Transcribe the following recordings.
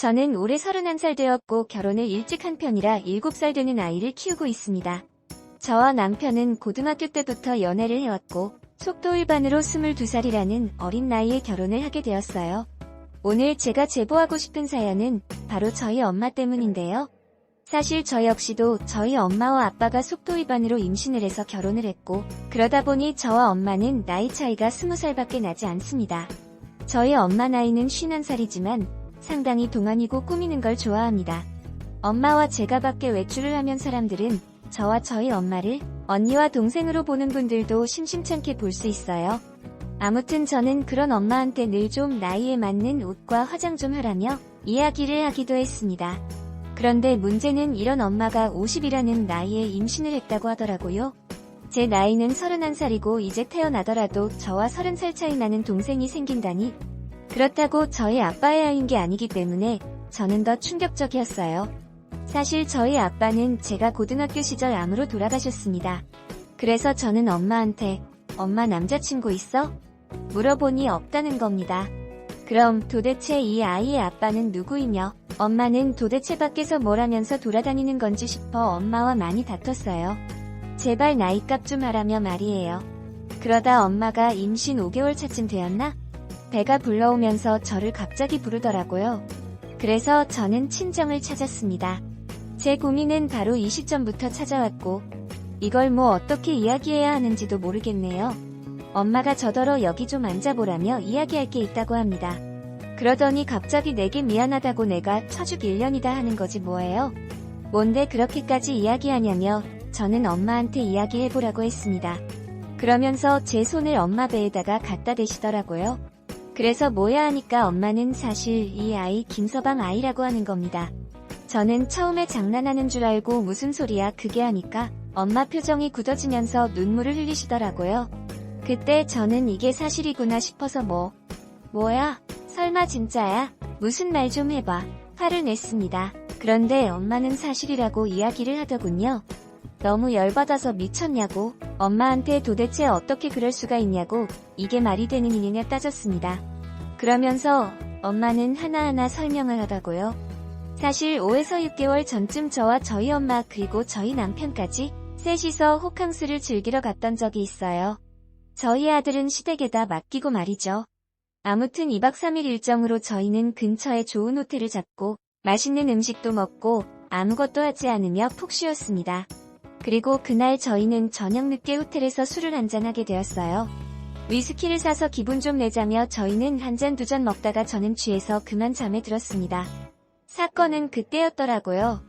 저는 올해 31살 되었고 결혼을 일찍 한 편이라 7살 되는 아이를 키우고 있습니다. 저와 남편은 고등학교 때부터 연애를 해왔고 속도 위반으로 22살이라는 어린 나이에 결혼을 하게 되었어요. 오늘 제가 제보하고 싶은 사연은 바로 저희 엄마 때문인데요. 사실 저 역시도 저희 엄마와 아빠가 속도 위반으로 임신을 해서 결혼을 했고 그러다 보니 저와 엄마는 나이 차이가 20살밖에 나지 않습니다. 저희 엄마 나이는 51살이지만 상당히 동안이고 꾸미는 걸 좋아합니다. 엄마와 제가 밖에 외출을 하면 사람들은 저와 저희 엄마를 언니와 동생으로 보는 분들도 심심찮게 볼 수 있어요. 아무튼 저는 그런 엄마한테 늘 좀 나이에 맞는 옷과 화장 좀 하라며 이야기를 하기도 했습니다. 그런데 문제는 이런 엄마가 50이라는 나이에 임신을 했다고 하더라고요. 제 나이는 31살이고 이제 태어나더라도 저와 30살 차이 나는 동생이 생긴다니. 그렇다고 저희 아빠의 아이인 게 아니기 때문에 저는 더 충격적이었어요. 사실 저희 아빠는 제가 고등학교 시절 암으로 돌아가셨습니다. 그래서 저는 엄마한테 엄마 남자친구 있어? 물어보니 없다는 겁니다. 그럼 도대체 이 아이의 아빠는 누구이며 엄마는 도대체 밖에서 뭘 하면서 돌아다니는 건지 싶어 엄마와 많이 다퉜어요. 제발 나이값 좀 하라며 말이에요. 그러다 엄마가 임신 5개월 차쯤 되었나? 배가 불러오면서 저를 갑자기 부르더라고요. 그래서 저는 친정을 찾았습니다. 제 고민은 바로 이 시점부터 찾아왔고 이걸 뭐 어떻게 이야기해야 하는지도 모르겠네요. 엄마가 저더러 여기 좀 앉아보라며 이야기할 게 있다고 합니다. 그러더니 갑자기 내게 미안하다고 내가 처죽 1년이다 하는 거지 뭐예요? 뭔데 그렇게까지 이야기하냐며 저는 엄마한테 이야기해보라고 했습니다. 그러면서 제 손을 엄마 배에다가 갖다 대시더라고요. 그래서 뭐야 하니까 엄마는 사실 이 아이 김서방 아이라고 하는 겁니다. 저는 처음에 장난하는 줄 알고 무슨 소리야 그게 하니까 엄마 표정이 굳어지면서 눈물을 흘리시더라고요. 그때 저는 이게 사실이구나 싶어서 뭐야? 설마 진짜야? 무슨 말 좀 해봐. 화를 냈습니다. 그런데 엄마는 사실이라고 이야기를 하더군요. 너무 열받아서 미쳤냐고, 엄마한테 도대체 어떻게 그럴 수가 있냐고, 이게 말이 되는 일이냐 따졌습니다. 그러면서 엄마는 하나하나 설명을 하더라고요. 사실 5에서 6개월 전쯤 저와 저희 엄마 그리고 저희 남편까지 셋이서 호캉스를 즐기러 갔던 적이 있어요. 저희 아들은 시댁에다 맡기고 말이죠. 아무튼 2박 3일 일정으로 저희는 근처에 좋은 호텔을 잡고 맛있는 음식도 먹고 아무것도 하지 않으며 푹 쉬었습니다. 그리고 그날 저희는 저녁 늦게 호텔에서 술을 한잔하게 되었어요. 위스키를 사서 기분 좀 내자며 저희는 한 잔 두 잔 먹다가 저는 취해서 그만 잠에 들었습니다. 사건은 그때였더라고요.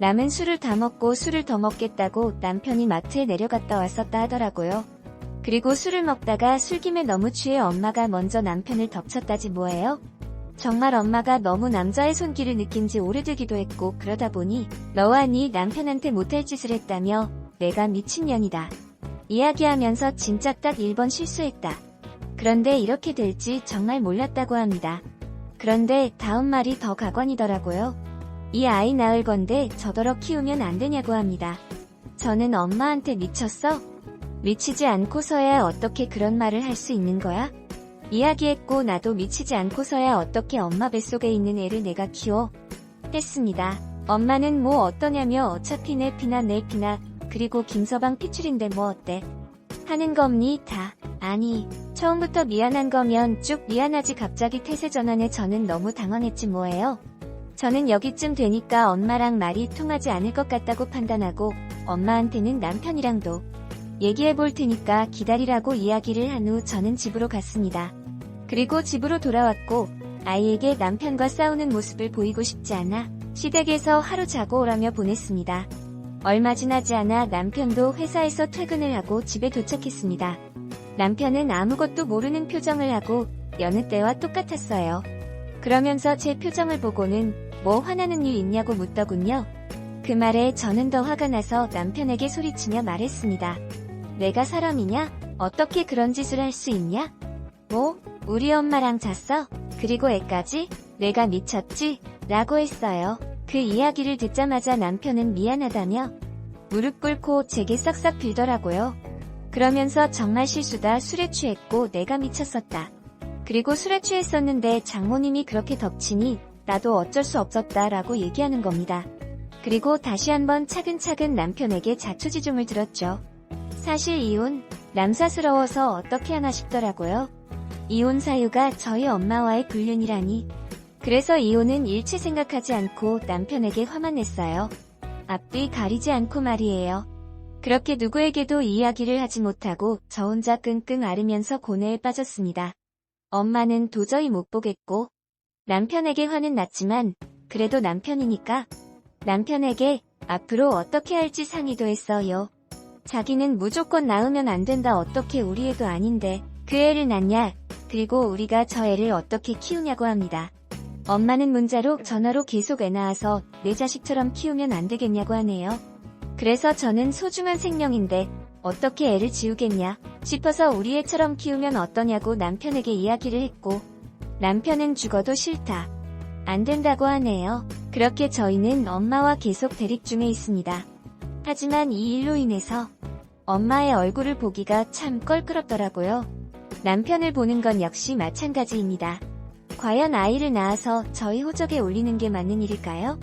남은 술을 다 먹고 술을 더 먹겠다고 남편이 마트에 내려갔다 왔었다 하더라고요. 그리고 술을 먹다가 술김에 너무 취해 엄마가 먼저 남편을 덮쳤다지 뭐예요? 정말 엄마가 너무 남자의 손길을 느낀 지 오래되기도 했고 그러다 보니 너와 네 남편한테 못할 짓을 했다며 내가 미친년이다. 이야기하면서 진짜 딱 1번 실수했다. 그런데 이렇게 될지 정말 몰랐다고 합니다. 그런데 다음 말이 더 가관이더라고요. 이 아이 낳을 건데 저더러 키우면 안 되냐고 합니다. 저는 엄마한테 미쳤어? 미치지 않고서야 어떻게 그런 말을 할 수 있는 거야? 이야기했고 나도 미치지 않고서야 어떻게 엄마 뱃속에 있는 애를 내가 키워? 했습니다. 엄마는 뭐 어떠냐며 어차피 내 피나 내 피나 그리고 김서방 피출인데 뭐 어때? 하는 겁니 다. 아니 처음부터 미안한 거면 쭉 미안하지 갑자기 태세 전환에 저는 너무 당황했지 뭐예요. 저는 여기쯤 되니까 엄마랑 말이 통하지 않을 것 같다고 판단하고 엄마한테는 남편이랑도 얘기해볼 테니까 기다리라고 이야기를 한 후 저는 집으로 갔습니다. 그리고 집으로 돌아왔고 아이에게 남편과 싸우는 모습을 보이고 싶지 않아 시댁에서 하루 자고 오라며 보냈습니다. 얼마 지나지 않아 남편도 회사에서 퇴근을 하고 집에 도착했습니다. 남편은 아무것도 모르는 표정을 하고 여느 때와 똑같았어요. 그러면서 제 표정을 보고는 뭐 화나는 일 있냐고 묻더군요. 그 말에 저는 더 화가 나서 남편에게 소리치며 말했습니다. 내가 사람이냐? 어떻게 그런 짓을 할 수 있냐? 뭐? 우리 엄마랑 잤어? 그리고 애까지? 내가 미쳤지? 라고 했어요. 그 이야기를 듣자마자 남편은 미안하다며 무릎 꿇고 제게 싹싹 빌더라고요. 그러면서 정말 실수다. 술에 취했고 내가 미쳤었다. 그리고 술에 취했었는데 장모님이 그렇게 덮치니 나도 어쩔 수 없었다라고 얘기하는 겁니다. 그리고 다시 한번 차근차근 남편에게 자초지종을 들었죠. 사실 이혼, 남사스러워서 어떻게 하나 싶더라고요. 이혼 사유가 저희 엄마와의 불륜이라니. 그래서 이혼은 일체 생각하지 않고 남편에게 화만 냈어요. 앞뒤 가리지 않고 말이에요. 그렇게 누구에게도 이야기를 하지 못하고 저 혼자 끙끙 앓으면서 고뇌에 빠졌습니다. 엄마는 도저히 못 보겠고 남편에게 화는 났지만 그래도 남편이니까 남편에게 앞으로 어떻게 할지 상의도 했어요. 자기는 무조건 낳으면 안 된다, 어떻게 우리 애도 아닌데 그 애를 낳냐, 그리고 우리가 저 애를 어떻게 키우냐고 합니다. 엄마는 문자로 전화로 계속 애 낳아서 내 자식처럼 키우면 안 되겠냐고 하네요. 그래서 저는 소중한 생명인데 어떻게 애를 지우겠냐 싶어서 우리 애처럼 키우면 어떠냐고 남편에게 이야기를 했고 남편은 죽어도 싫다, 안 된다고 하네요. 그렇게 저희는 엄마와 계속 대립 중에 있습니다. 하지만 이 일로 인해서 엄마의 얼굴을 보기가 참 껄끄럽더라고요. 남편을 보는 건 역시 마찬가지입니다. 과연 아이를 낳아서 저희 호적에 올리는 게 맞는 일일까요?